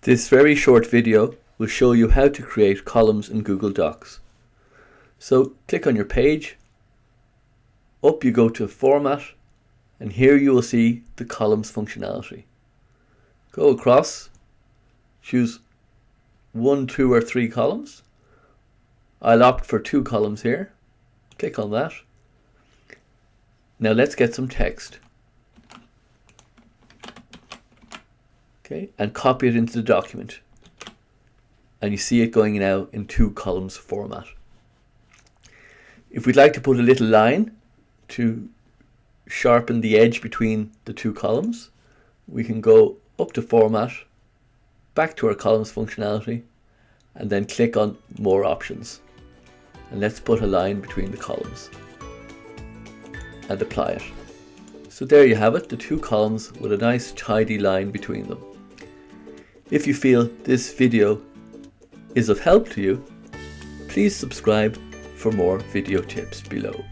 This very short video will show you how to create columns in Google Docs. So click on your page, up you go to Format, and here you will see the columns functionality. Go across, choose 1, 2 or 3 columns. I'll opt for 2 columns here. Click on that. Now let's get some text. Okay, and copy it into the document. And you see it going now in 2 columns format. If we'd like to put a little line to sharpen the edge between the 2 columns, we can go up to Format, back to our columns functionality, and then click on More Options. And let's put a line between the columns and apply it. So there you have it, the 2 columns with a nice tidy line between them. If you feel this video is of help to you, please subscribe for more video tips below.